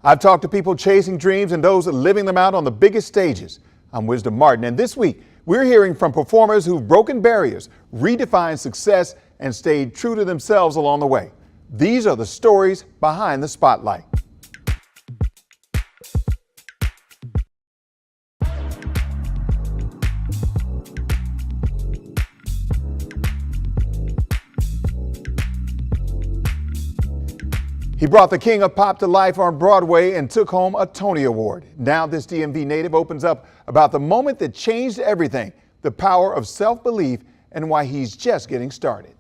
I've talked to people chasing dreams and those living them out on the biggest stages. I'm Wisdom Martin, and this week we're hearing from performers who've broken barriers, redefined success, and stayed true to themselves along the way. These are the stories behind the spotlight. He brought the king of pop to life on Broadway and took home a Tony Award. Now this DMV native opens up about the moment that changed everything, the power of self-belief, and why he's just getting started.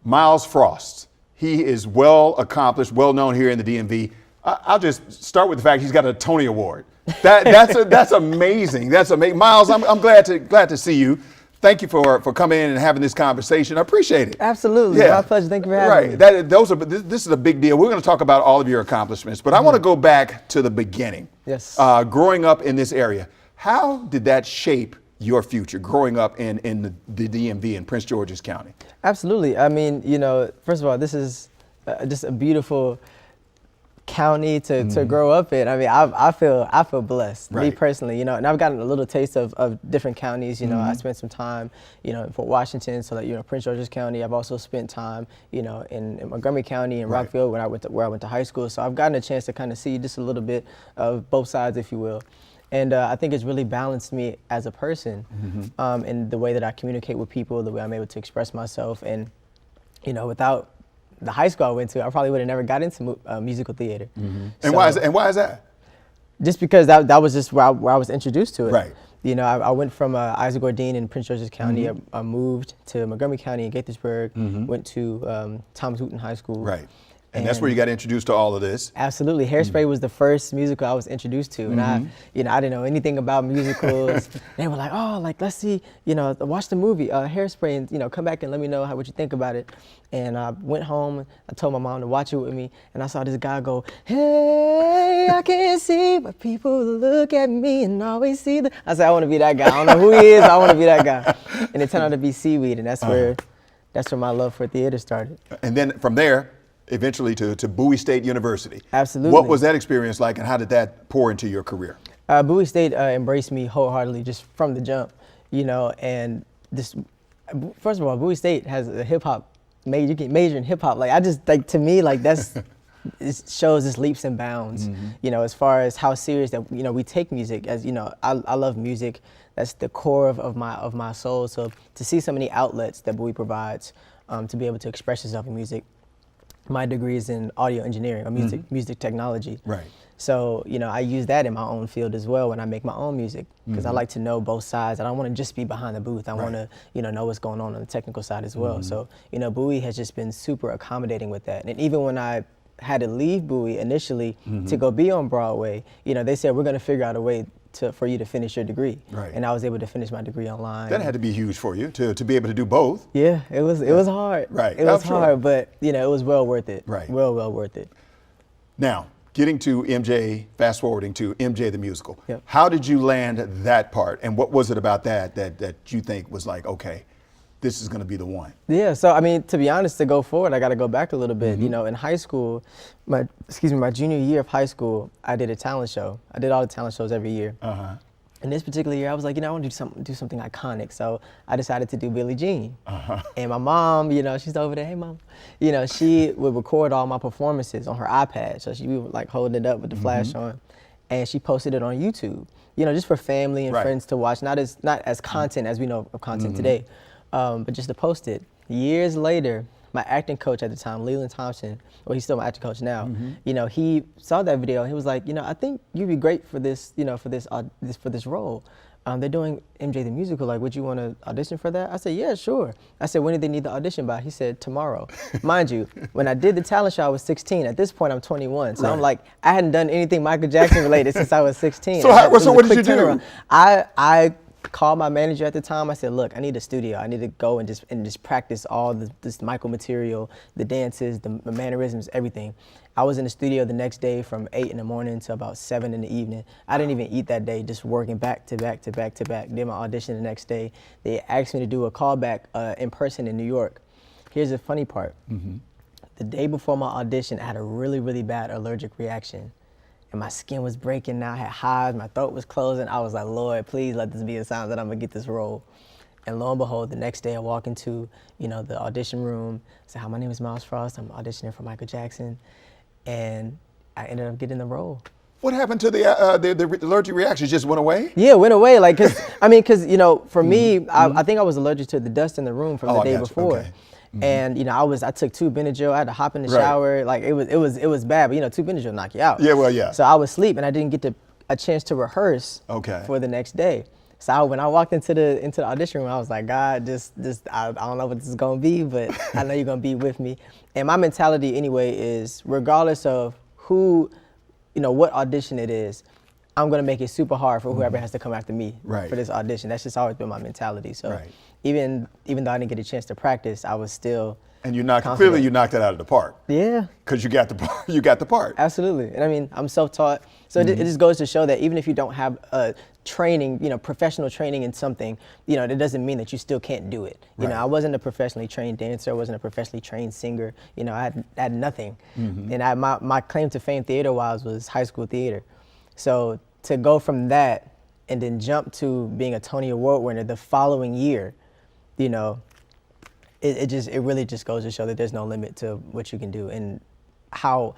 Myles Frost. He is well accomplished, well known here in the DMV. I'll just start with the fact he's got a Tony Award. That's amazing. That's amazing. Myles, I'm glad to see you. Thank you for coming in and having this conversation. I appreciate it. Absolutely. My pleasure. Thank you for having me. This is a big deal. We're going to talk about all of your accomplishments, but I want to go back to the beginning. Yes. Growing up in this area, how did that shape your future growing up in the DMV in Prince George's County? Absolutely. I mean, first of all, this is just a beautiful county to grow up in. I mean, I feel blessed, me personally, and I've gotten a little taste of different counties. I spent some time, in Fort Washington, so Prince George's County. I've also spent time, in Montgomery County and Rockville where I went to high school. So I've gotten a chance to kind of see just a little bit of both sides, if you will. And I think it's really balanced me as a person, in the way that I communicate with people, the way I'm able to express myself. And, without the high school I went to, I probably would have never got into musical theater. And why is that? Just because that was just where I was introduced to it. Right. I went from Isaac Gordine in Prince George's County. I moved to Montgomery County in Gaithersburg, went to Thomas Wooten High School. Right. And that's where you got introduced to all of this. Absolutely. Hairspray was the first musical I was introduced to. And I didn't know anything about musicals. They were like, oh, let's see, watch the movie, Hairspray, and, come back and let me know what you think about it. And I went home, I told my mom to watch it with me, and I saw this guy go, hey, I can't see, but people look at me and always see the... I said, I want to be that guy. I don't know who he is, I want to be that guy. And it turned out to be Seaweed, and that's where my love for theater started. And then from there, eventually to Bowie State University. Absolutely. What was that experience like, and how did that pour into your career? Bowie State embraced me wholeheartedly just from the jump, and this, first of all, Bowie State has a hip hop major. You get major in hip hop. To me, that's, it shows this leaps and bounds, as far as how serious that, we take music. As I love music. That's the core of my soul. So to see so many outlets that Bowie provides, to be able to express yourself in music. My degree is in audio engineering or music technology. Right. So, I use that in my own field as well when I make my own music, because I like to know both sides. I don't want to just be behind the booth. I want to, know what's going on the technical side as well. So, Bowie has just been super accommodating with that. And even when I had to leave Bowie initially to go be on Broadway, they said, we're going to figure out a way for you to finish your degree. Right. And I was able to finish my degree online. That had to be huge for you to be able to do both. Yeah, it was hard. Right. It was hard, but it was well worth it. Right. Well worth it. Now, getting to MJ, fast forwarding to MJ the musical. Yep. How did you land that part, and what was it about that you think was like, okay, this is going to be the one? Yeah, so I mean, to be honest, to go forward, I got to go back a little bit. In high school, my junior year of high school, I did a talent show. I did all the talent shows every year. And this particular year, I was like, I want to do something iconic. So I decided to do Billie Jean. And my mom, she's over there, hey mom. She would record all my performances on her iPad. So she would holding it up with the flash on. And she posted it on YouTube, just for family and friends to watch, not as content as we know of content today. But just to post it. Years later, my acting coach at the time, Leland Thompson, well, he's still my acting coach now. He saw that video and he was like, I think you'd be great for this, for this role. They're doing MJ the musical. Would you want to audition for that? I said, yeah, sure. I said, when did they need the audition by? He said, tomorrow. Mind you, when I did the talent show, I was 16. At this point, I'm 21. So I'm like, I hadn't done anything Michael Jackson related since I was 16. So what did you do? I called my manager at the time. I said, look, I need a studio. I need to go and just practice all this Michael material, the dances, the mannerisms, everything. I was in the studio the next day from 8 in the morning to about 7 in the evening. I didn't even eat that day, just working back to back to back to back. Did my audition the next day. They asked me to do a callback in person in New York. Here's the funny part. The day before my audition, I had a really, really bad allergic reaction. and my skin was breaking now. I had hives, my throat was closing. I was like, Lord, please let this be a sign that I'm gonna get this role. And lo and behold, the next day I walk into, the audition room, say, hi, my name is Myles Frost. I'm auditioning for Michael Jackson. And I ended up getting the role. What happened to the allergic reaction? It just went away? Yeah, it went away. Like, cause for me, I think I was allergic to the dust in the room from the day before. Okay. And I took 2 Benadryl. I had to hop in the shower. Like it was bad. But 2 Benadryl knock you out. Yeah, well, yeah. So I was asleep, and I didn't get a chance to rehearse. For the next day. So when I walked into the audition room, I was like, God, I don't know what this is gonna be, but I know you're gonna be with me. And my mentality anyway is, regardless of who, what audition it is, I'm gonna make it super hard for whoever has to come after me for this audition. That's just always been my mentality. So even though I didn't get a chance to practice, I was still. And clearly you knocked it out of the park. Yeah. Because you got the part. Absolutely. And I'm self-taught. So it just goes to show that even if you don't have a training, professional training in something, it doesn't mean that you still can't do it. I wasn't a professionally trained dancer. I wasn't a professionally trained singer. I had nothing. And my claim to fame theater-wise was high school theater. So to go from that and then jump to being a Tony Award winner the following year, it really just goes to show that there's no limit to what you can do and how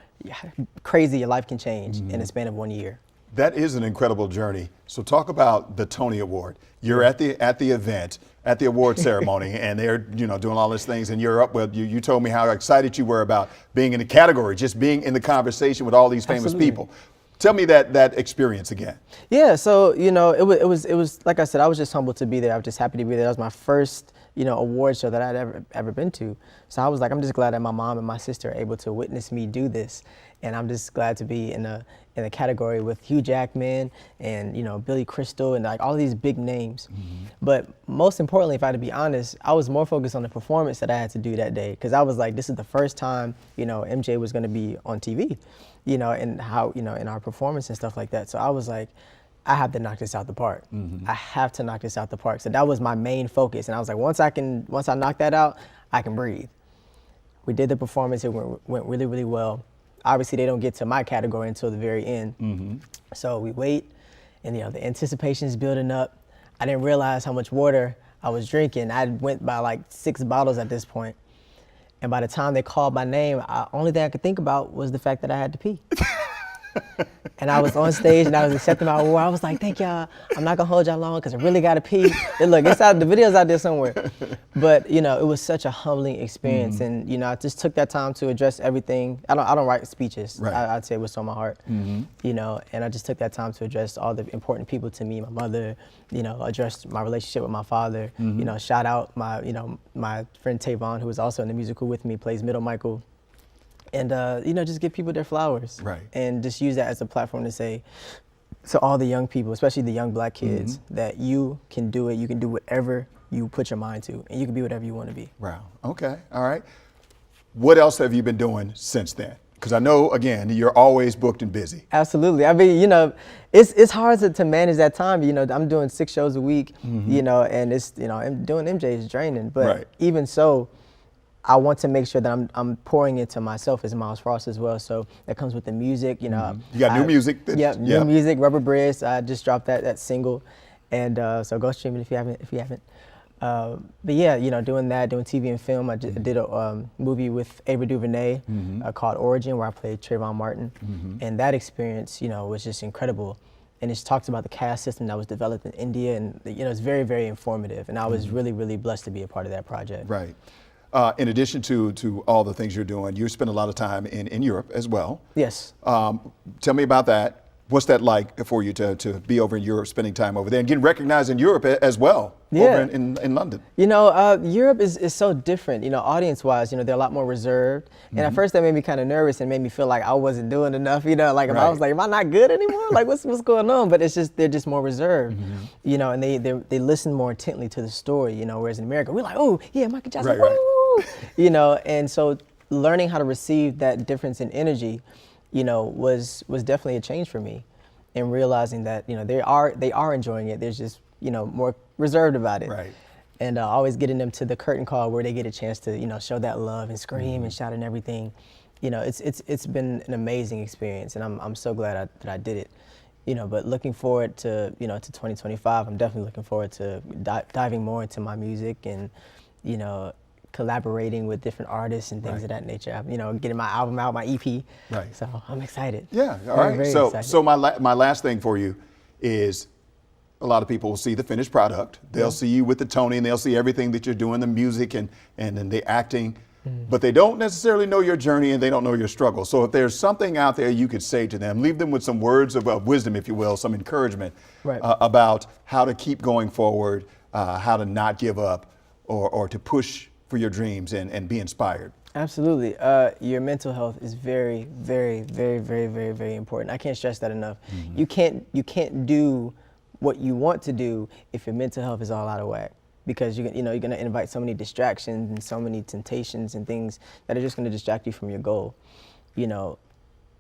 crazy your life can change in the span of 1 year. That is an incredible journey. So talk about the Tony Award. You're at the event, at the award ceremony, and they're doing all these things, and you're up. Well, you told me how excited you were about being in the category, just being in the conversation with all these famous people. Tell me that experience again. Yeah, so it was like I said, I was just humbled to be there. I was just happy to be there. That was my first award show that I'd ever been to. So I was like, I'm just glad that my mom and my sister are able to witness me do this, and I'm just glad to be in a category with Hugh Jackman and Billy Crystal and like all these big names. But most importantly, if I had to be honest, I was more focused on the performance that I had to do that day, because I was like, this is the first time MJ was going to be on TV, and how in our performance and stuff like that. So I was like, I have to knock this out the park. I have to knock this out the park. So that was my main focus. And I was like, once I knock that out, I can breathe. We did the performance. It went really, really well. Obviously, they don't get to my category until the very end. So we wait, and the anticipation is building up. I didn't realize how much water I was drinking. I went by like 6 bottles at this point. And by the time they called my name, the only thing I could think about was the fact that I had to pee. And I was on stage and I was accepting my award. I was like, thank y'all. I'm not gonna hold y'all long because I really gotta pee. And look, it's out, the video's out there somewhere. But it was such a humbling experience. And I just took that time to address everything. I don't write speeches. I'd say what's on my heart. And I just took that time to address all the important people to me, my mother, address my relationship with my father, shout out my friend Tavon, who was also in the musical with me, plays Middle Michael. And just give people their flowers, and just use that as a platform to say to all the young people, especially the young black kids, that you can do it. You can do whatever you put your mind to, and you can be whatever you want to be. Wow. Okay. All right. What else have you been doing since then? Because I know, again, you're always booked and busy. Absolutely. I mean, it's hard to manage that time. I'm doing 6 shows a week, and it's doing MJ is draining. But even so, I want to make sure that I'm pouring into myself as Myles Frost as well. So that comes with the music, You got new music. New music, Rubber Bridge. I just dropped that single, and so go stream it if you haven't. But yeah, doing that, doing TV and film. I did a movie with Ava DuVernay called Origin, where I played Trayvon Martin, and that experience, was just incredible. And it talks about the caste system that was developed in India, and it's very, very informative. And I was really, really blessed to be a part of that project. Right. In addition to all the things you're doing, you spend a lot of time in Europe as well. Yes. Tell me about that. What's that like for you to be over in Europe, spending time over there, and getting recognized in Europe as well, over in London? Europe is so different, audience-wise. They're a lot more reserved. And at first that made me kind of nervous and made me feel like I wasn't doing enough, like if I was like, am I not good anymore? Like what's going on? But it's just, they're just more reserved, and they listen more intently to the story, whereas in America, we're like, oh, yeah, Michael Jackson, woo! And so learning how to receive that difference in energy, was definitely a change for me, and realizing that they are enjoying it. There's just more reserved about it, and always getting them to the curtain call where they get a chance to show that love and scream and shout and everything. you know, it's been an amazing experience, and I'm so glad that I did it. You know, but looking forward to, you know, to 2025, I'm definitely looking forward to diving more into my music and, you know, collaborating with different artists and things of that nature. You know, getting my album out, my EP. Right. So I'm excited. Yeah. All right. Very so excited. so my last thing for you is, a lot of people will see the finished product. They'll see you with the Tony, and they'll see everything that you're doing, the music and the acting. But they don't necessarily know your journey, and they don't know your struggle. So if there's something out there you could say to them, leave them with some words of wisdom, if you will, some encouragement about how to keep going forward, how to not give up, or to push for your dreams and be inspired. Absolutely. Your mental health is very, very, very, very, very, very important. I can't stress that enough. You can't do what you want to do if your mental health is all out of whack. Because you're going to invite so many distractions and so many temptations and things that are just going to distract you from your goal. You know,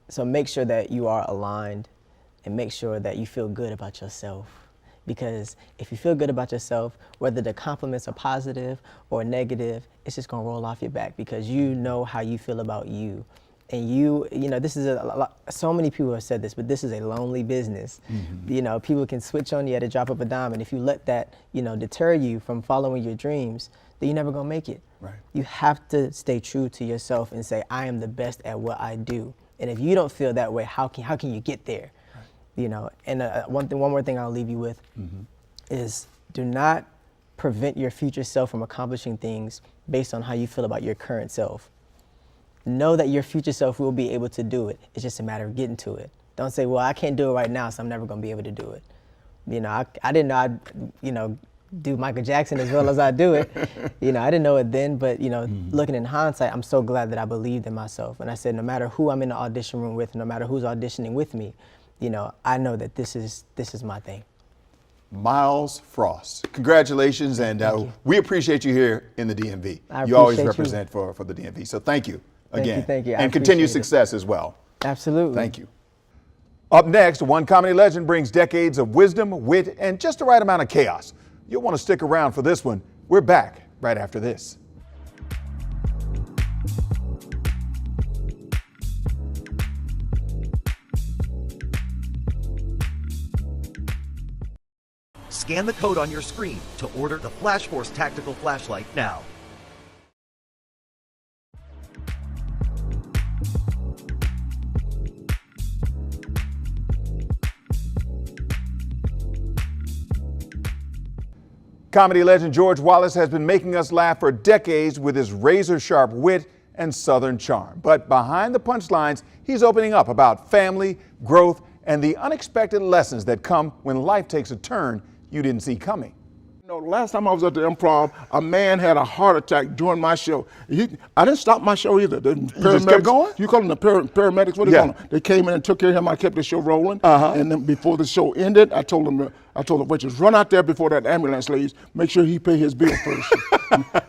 so make sure that you are aligned, and make sure that you feel good about yourself. Because if you feel good about yourself, whether the compliments are positive or negative, it's just going to roll off your back, because you know how you feel about you. And you know, this is so many people have said this, but this is a lonely business. You know, people can switch on you at a drop of a dime, and if you let that, you know, deter you from following your dreams, then you're never gonna make it. Right. You have to stay true to yourself and say, I am the best at what I do. And if you don't feel that way, how can you get there? Right. You know, and one more thing I'll leave you with is, do not prevent your future self from accomplishing things based on how you feel about your current self. Know that your future self will be able to do it. It's just a matter of getting to it. Don't say, well, I can't do it right now, so I'm never going to be able to do it. You know, I didn't know I'd, you know, do Michael Jackson as well as I do it. You know, I didn't know it then, but, you know, looking in hindsight, I'm so glad that I believed in myself. And I said, no matter who I'm in the audition room with, no matter who's auditioning with me, you know, I know that this is my thing. Myles Frost, congratulations, and we appreciate you here in the DMV. You always represent for the DMV, so thank you again. Thank you. And continued success as well. Absolutely. Thank you. Up next, one comedy legend brings decades of wisdom, wit, and just the right amount of chaos. You'll want to stick around for this one. We're back right after this. Scan the code on your screen to order the Flash Force Tactical Flashlight now. Comedy legend George Wallace has been making us laugh for decades with his razor-sharp wit and Southern charm. But behind the punchlines, he's opening up about family, growth, and the unexpected lessons that come when life takes a turn you didn't see coming. You know, last time I was at the Improv, a man had a heart attack during my show. I didn't stop my show either. The paramedics, just kept going? You call them the paramedics? What do you call them? They came in and took care of him. I kept the show rolling. And then before the show ended, I told the waitress, run out there before that ambulance leaves. Make sure he pay his bill first.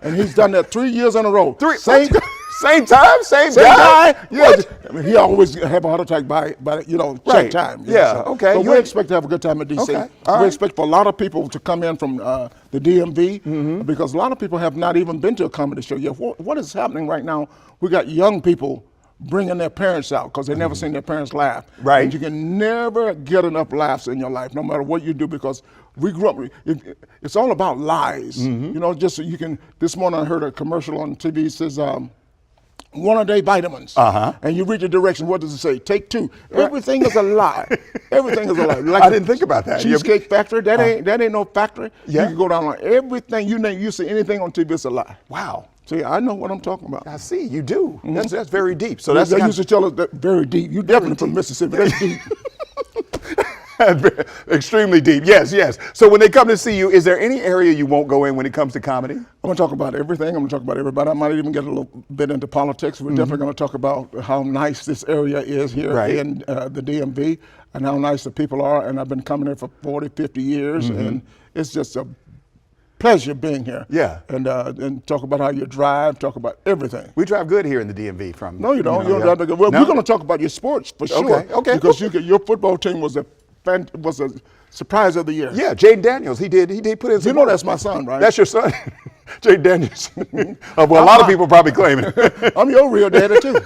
and he's done that 3 years in a row. Same time, same guy. Yeah, I mean, he always have a heart attack by same time. Yeah, so, okay. So we expect to have a good time at DC. Okay. We expect for a lot of people to come in from the DMV because a lot of people have not even been to a comedy show yet. What is happening right now? We got young people bringing their parents out because they've never seen their parents laugh. Right. And you can never get enough laughs in your life, no matter what you do, because we grew up, it's all about lies. You know, just so you can, this morning I heard a commercial on TV that says, 1-a-day vitamins. And you read the direction, what does it say? Take 2. Everything is a lie. Everything is a lie. Like I didn't think about that. Cheesecake Factory, that ain't no factory. You can go down on everything, you see anything on TV, it's a lie. Wow. See, I know what I'm talking about. I see, you do. That's very deep. So they used to tell us that very deep. You definitely from Mississippi, that's deep. Extremely deep, yes. So when they come to see you, is there any area you won't go in when it comes to comedy? I'm going to talk about everything. I'm going to talk about everybody. I might even get a little bit into politics. We're definitely going to talk about how nice this area is here in the DMV and how nice the people are. And I've been coming here for 40, 50 years, and it's just a pleasure being here. Yeah. And talk about how you drive, talk about everything. We drive good here in the DMV from. No, you don't. You don't drive good. Well, we're going to talk about your sports for sure. Okay. Because your football team was a surprise of the year. Yeah, Jaden Daniels, he did put in some You know that's my son, right? That's your son? Jaden Daniels. Well, a lot of people probably claim it. I'm your real daddy too.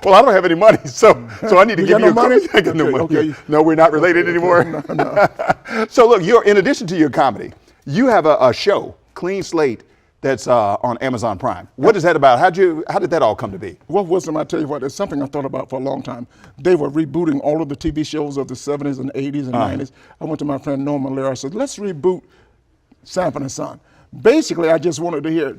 Well, I don't have any money, so I need to You give got you no money? I got no money. Okay. No, we're not related anymore. No. So look, you're in addition to your comedy, you have a show, Clean Slate, that's on Amazon Prime. What is that about? How did that all come to be? What wisdom, I tell you what, it's something I thought about for a long time. They were rebooting all of the TV shows of the 70s and 80s and 90s. I went to my friend Norman Lear. I said, let's reboot Sanford and Son. Basically, I just wanted to hear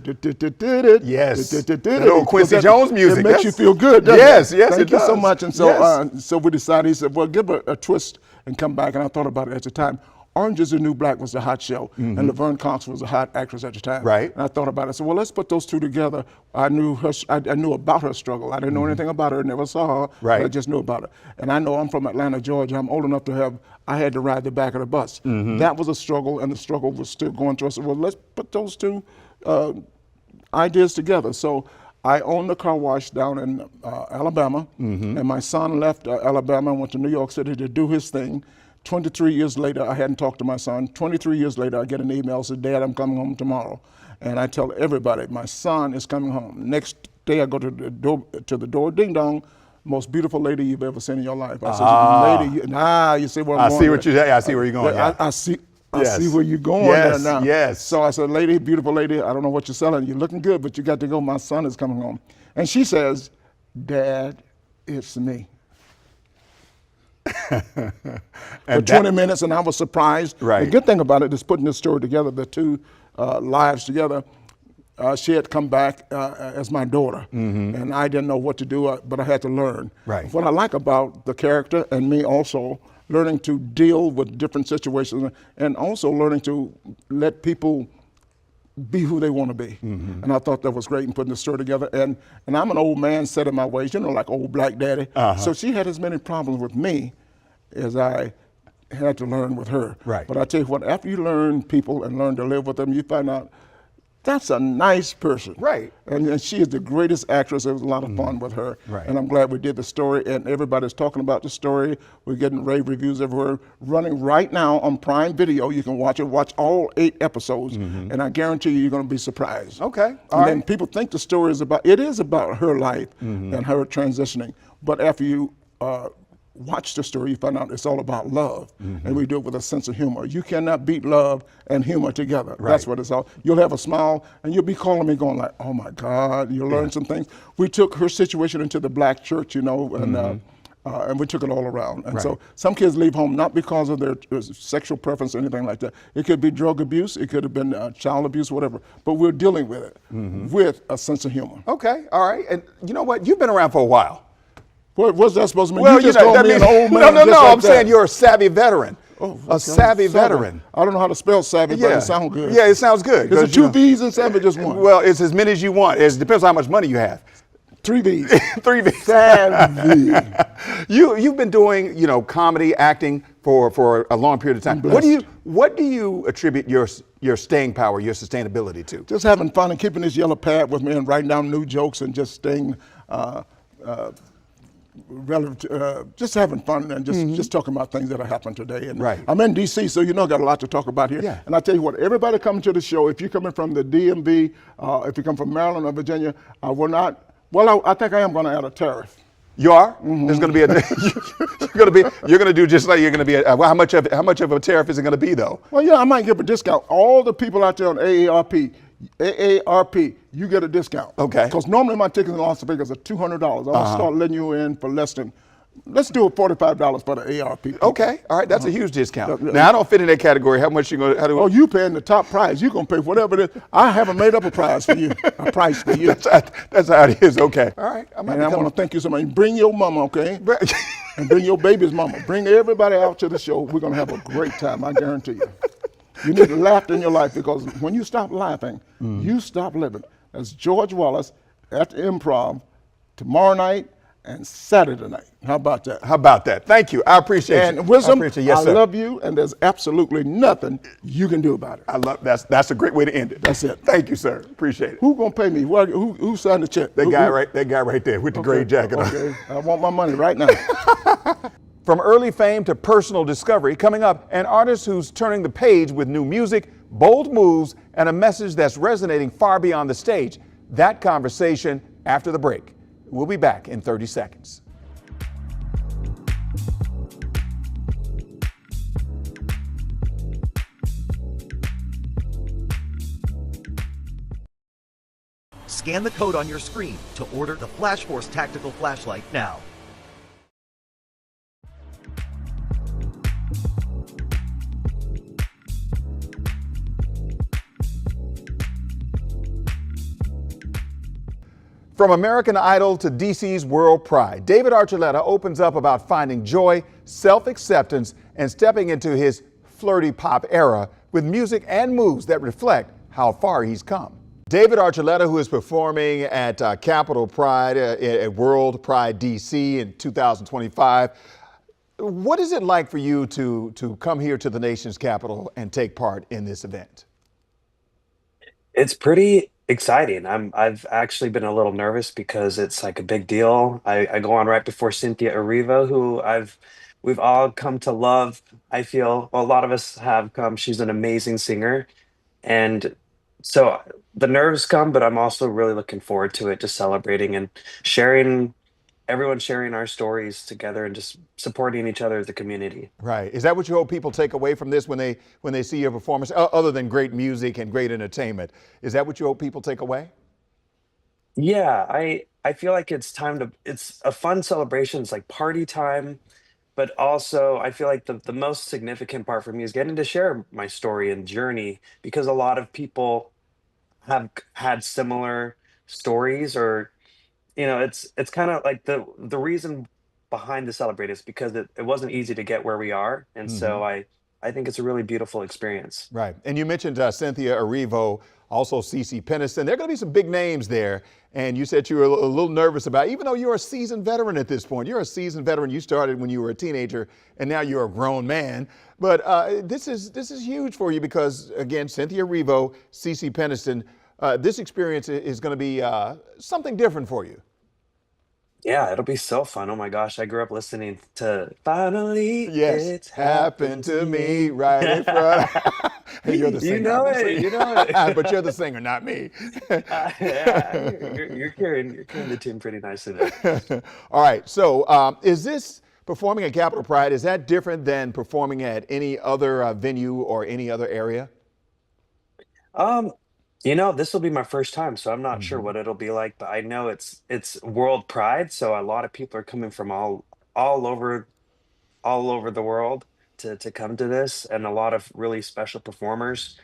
Yes. That old Quincy Jones music. It makes you feel good, doesn't Yes, it? yes, Thank it you so does. much. And so, Yes. so we decided, he said, well, give a twist and come back. And I thought about it at the time. Orange is the New Black was a hot show, and Laverne Cox was a hot actress at the time. Right. And I thought about it. I said, well, let's put those two together. I knew her. I knew about her struggle. I didn't know anything about her. Never saw her. Right. But I just knew about her. And I know I'm from Atlanta, Georgia. I'm old enough to have. I had to ride the back of the bus. That was a struggle, and the struggle was still going through. I said, well, let's put those two ideas together. So I owned a car wash down in Alabama, and my son left Alabama and went to New York City to do his thing. 23 years later, I hadn't talked to my son. 23 years later, I get an email, says, Dad, I'm coming home tomorrow. And I tell everybody, my son is coming home. Next day, I go to the door, ding dong, most beautiful lady you've ever seen in your life. I said, lady, you see where I'm going. I see what I see where you're going. Yeah. I see Yes. where you're going Yes, there now. yes. So I said, lady, beautiful lady, I don't know what you're selling. You're looking good, but you got to go. My son is coming home. And she says, Dad, it's me. For 20 minutes, and I was surprised. Right. The good thing about it is putting this story together, the two lives together. She had come back as my daughter, and I didn't know what to do, but I had to learn. Right. What I like about the character and me also, learning to deal with different situations and also learning to let people be who they want to be. And I thought that was great in putting the story together. And I'm an old man set in my ways, like old black daddy. So she had as many problems with me as I had to learn with her. Right. But I tell you what, after you learn people and learn to live with them, you find out that's a nice person. Right. And she is the greatest actress. It was a lot of fun with her. Right. And I'm glad we did the story, and everybody's talking about the story. We're getting rave reviews everywhere. Running right now on Prime Video. You can watch it. Watch all 8 episodes, and I guarantee you're going to be surprised. Okay. And then people think the story is about, it is about her life and her transitioning. But after you watch the story, you find out it's all about love, and we do it with a sense of humor. You cannot beat love and humor together. Right. That's what it's all. You'll have a smile, and you'll be calling me going like, oh my God, you'll learn some things. We took her situation into the black church, and we took it all around. And so some kids leave home not because of their sexual preference or anything like that. It could be drug abuse, it could have been child abuse, whatever. But we're dealing with it with a sense of humor. Okay, all right. And you know what? You've been around for a while. What's that supposed to mean? Well, you just called me an old man. No, just like I'm saying that. you're a savvy veteran. Oh, a savvy veteran. I don't know how to spell savvy, but it sounds good. Yeah, it sounds good. Is it 2 V's and savvy, just one? Well, it's as many as you want. It depends on how much money you have. 3 V's. 3 V's. Savvy. You've been doing, comedy, acting for a long period of time. What do you attribute your staying power, your sustainability to? Just having fun and keeping this yellow pad with me and writing down new jokes and just staying relevant, just having fun and just talking about things that are happening today. And Right. I'm in D.C., so I got a lot to talk about here. Yeah. And I tell you what, everybody coming to the show, if you're coming from the DMV, if you come from Maryland or Virginia, I will not. Well, I think I am going to add a tariff. You are? There's going to be you're going to do just like you're going to be. How much of a tariff is it going to be though? Well, yeah, I might give a discount. All the people out there on AARP, you get a discount. Okay. Because normally my tickets in Las Vegas are $200. I'm going to start letting you in for less than, let's do it $45 for the AARP people. Okay, all right, that's a huge discount. Now I don't fit in that category. How much you going to? Oh, you paying the top price. You're going to pay whatever it is. I haven't made up a price for you. A price for you. That's how it is. Okay. All right. And I want to thank you so much. Bring your mama, okay? And bring your baby's mama. Bring everybody out to the show. We're going to have a great time. I guarantee you. You need laughter in your life, because when you stop laughing, you stop living. That's George Wallace at the Improv tomorrow night and Saturday night. How about that? How about that? Thank you. I appreciate it. And Wisdom, I love you, and there's absolutely nothing you can do about it. I love that's a great way to end it. That's it. Thank you, sir. Appreciate it. Who gonna pay me? Who signed the check? That guy right there with the gray jacket on. Okay, I want my money right now. From early fame to personal discovery, coming up, an artist who's turning the page with new music, bold moves, and a message that's resonating far beyond the stage. That conversation after the break. We'll be back in 30 seconds. Scan the code on your screen to order the Flash Force Tactical Flashlight now. From American Idol to DC's World Pride, David Archuleta opens up about finding joy, self-acceptance, and stepping into his flirty pop era with music and moves that reflect how far he's come. David Archuleta, who is performing at Capitol Pride, at World Pride DC in 2025. What is it like for you to come here to the nation's capital and take part in this event? It's pretty exciting. I've actually been a little nervous because it's like a big deal. I go on right before Cynthia Erivo, who we've all come to love. I feel well, a lot of us have come. She's an amazing singer, and so the nerves come, but I'm also really looking forward to it, just celebrating and sharing, everyone sharing our stories together and just supporting each other as a community. Right. Is that what you hope people take away from this when they see your performance, other than great music and great entertainment? Is that what you hope people take away? Yeah, I feel like it's a fun celebration. It's like party time, but also I feel like the most significant part for me is getting to share my story and journey because a lot of people have had similar stories or it's kind of like the reason behind the celebrate is because it wasn't easy to get where we are, and so I think it's a really beautiful experience. Right. And you mentioned Cynthia Erivo, also CeCe Peniston. There are going to be some big names there. And you said you were a little nervous about, even though you're a seasoned veteran at this point. You're a seasoned veteran. You started when you were a teenager, and now you're a grown man. But this is huge for you because, again, Cynthia Erivo, CeCe Peniston, this experience is going to be something different for you. Yeah, it'll be so fun. Oh my gosh, I grew up listening to Finally Yes, It's happened Happened to to me Me. right in front. You're the You singer. know I'm the it, you singer. know it. But you're the singer, not me. Yeah, you're carrying the tune pretty nicely there. All right. So, is this performing at Capitol Pride? Is that different than performing at any other venue or any other area? Um, this will be my first time, so I'm not sure what it'll be like, but I know it's World Pride, so a lot of people are coming from all over all over the world to come to this, and a lot of really special performers.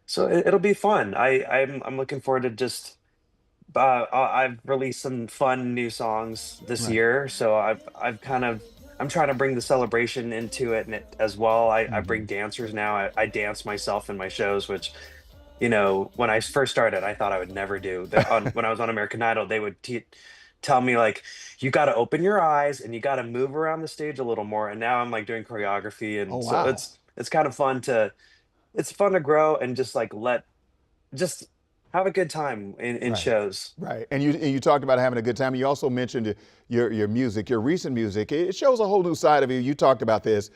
So it'll be fun. I'm looking forward to just. I've released some fun new songs this Right. year, so I'm trying to bring the celebration into it as well. I bring dancers now. I dance myself in my shows, which when I first started, I thought I would never do. When I was on American Idol, they would tell me like, you got to open your eyes and you got to move around the stage a little more. And now I'm like doing choreography, Oh, and so wow. it's kind of fun to grow and just like just have a good time in Right. shows. Right. And you talked about having a good time. You also mentioned your music, your recent music. It shows a whole new side of you. You talked about this.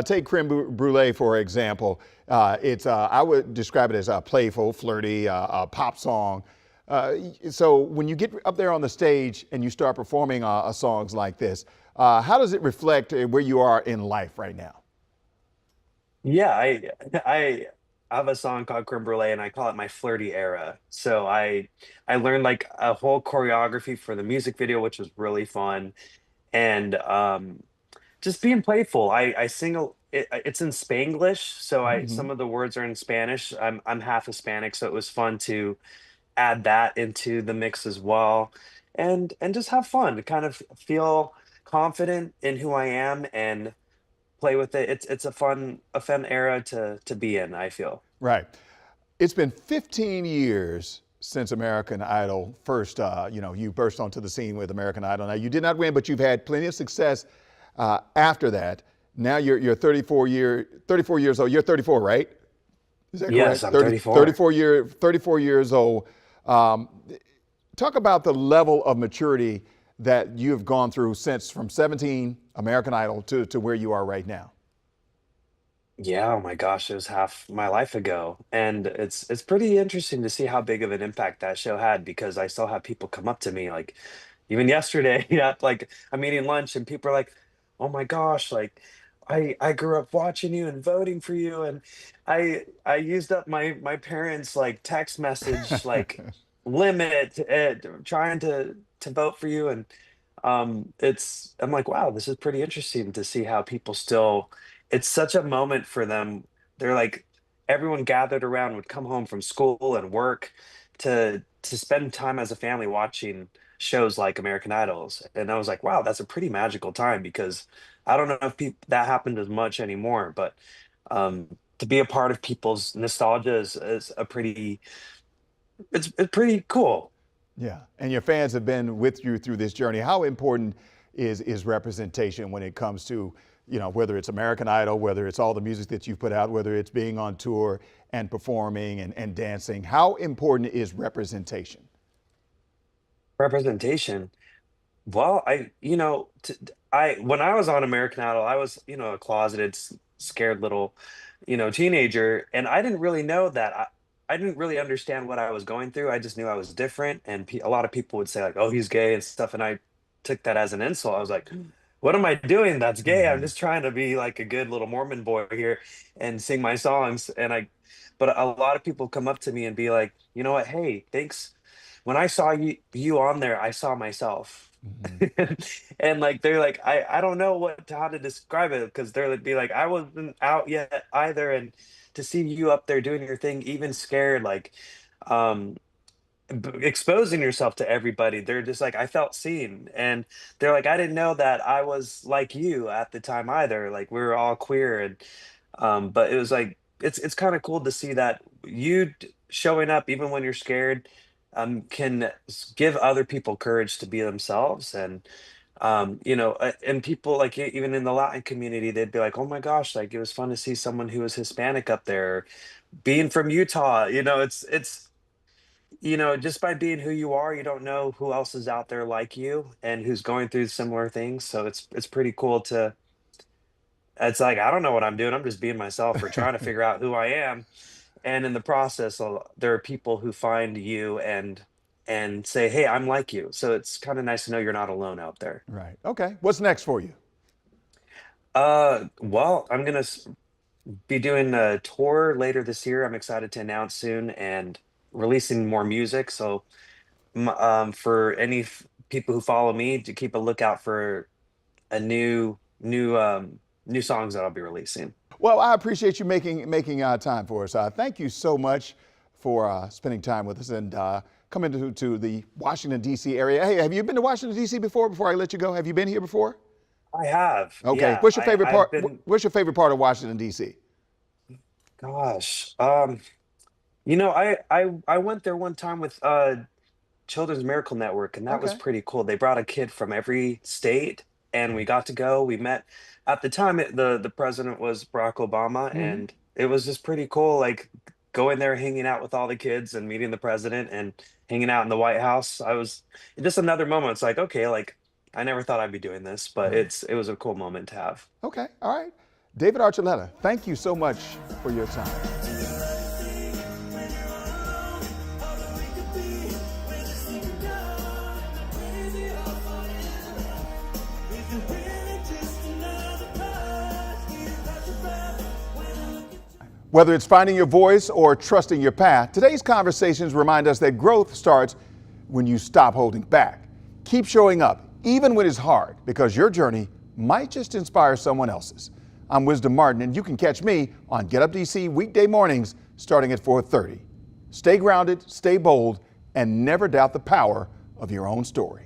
Take Creme Brulee, for example. It's I would describe it as a playful, flirty, pop song. So when you get up there on the stage and you start performing songs like this, how does it reflect where you are in life right now? Yeah, I have a song called Creme Brulee, and I call it my flirty era. So I learned like a whole choreography for the music video, which was really fun, and just being playful. I sing it's in Spanglish, so I Hmm. some of the words are in Spanish. I'm half Hispanic, so it was fun to add that into the mix as well, and just have fun to kind of feel confident in who I am and play with it. It's a fun era to be in, I feel. Right. It's been 15 years since American Idol first, you burst onto the scene with American Idol. Now, you did not win, but you've had plenty of success after that. Now you're 34 years old. You're 34, right? Is that Yes, correct? I'm 34. 34 years old. Um, Talk about the level of maturity that you have gone through since from 17, American Idol, to where you are right now. Yeah, oh my gosh, it was half my life ago. And it's pretty interesting to see how big of an impact that show had because I still have people come up to me like, even yesterday at like I'm eating lunch and people are like, "Oh my gosh, like I grew up watching you and voting for you," and I used up my parents' like text message like limit trying to vote for you, and it's I'm like, wow, this is pretty interesting to see how people still. It's such a moment for them. They're like everyone gathered around would come home from school and work to spend time as a family watching shows like American Idols. And I was like, wow, that's a pretty magical time because I don't know if that happened as much anymore, but to be a part of people's nostalgia is a pretty it's pretty cool. Yeah, and your fans have been with you through this journey. How important is representation when it comes to, whether it's American Idol, whether it's all the music that you've put out, whether it's being on tour and performing and dancing? How important is representation? Representation. Well, I when I was on American Idol, I was, a closeted, scared little, teenager, and I didn't really know that. I didn't really understand what I was going through. I just knew I was different, and a lot of people would say like, "Oh, he's gay" and stuff, and I took that as an insult. I was like, "What am I doing? That's gay. I'm Hmm. just trying to be like a good little Mormon boy here and sing my songs." But a lot of people come up to me and be like, "You know what? Hey, thanks. When I saw you on there, I saw myself." Hmm. And like they're like I don't know how to describe it because they're like be like I wasn't out yet either, and to see you up there doing your thing even scared like um exposing yourself to everybody, they're just like I felt seen, and they're like I didn't know that I was like you at the time either, like we were all queer, and but it was like it's kind of cool to see that showing up even when you're scared can give other people courage to be themselves, and and people like even in the Latin community, they'd be like, "Oh my gosh, like it was fun to see someone who was Hispanic up there, being from Utah." It's just by being who you are, you don't know who else is out there like you and who's going through similar things. So it's pretty cool to. It's like I don't know what I'm doing. I'm just being myself or trying to figure out who I am, and in the process there are people who find you and say, "Hey, I'm like you." So it's kind of nice to know you're not alone out there. Right. Okay. What's next for you? Well, I'm gonna be doing a tour later this year. I'm excited to announce soon and releasing more music. So for any people who follow me, to keep a lookout for a new songs that I'll be releasing. Well, I appreciate you making time for us. Thank you so much for spending time with us and coming to the Washington, D.C. area. Hey, have you been to Washington, D.C. before? Before I let you go, have you been here before? I have, Okay. yeah. What's your favorite I've part? been, What's your favorite part of Washington, D.C.? gosh, I went there one time with Children's Miracle Network, and that was Okay. pretty cool. They brought a kid from every state, and we got to go. We met at the time. The president was Barack Obama, Hmm. and it was just pretty cool. Like going there, hanging out with all the kids, and meeting the president, and hanging out in the White House. I was just another moment. It's like okay, like I never thought I'd be doing this, but Right. it was a cool moment to have. Okay. All right. David Archuleta, thank you so much for your time. Whether it's finding your voice or trusting your path, today's conversations remind us that growth starts when you stop holding back. Keep showing up, even when it's hard, because your journey might just inspire someone else's. I'm Wisdom Martin, and you can catch me on Get Up DC weekday mornings starting at 4:30. Stay grounded, stay bold, and never doubt the power of your own story.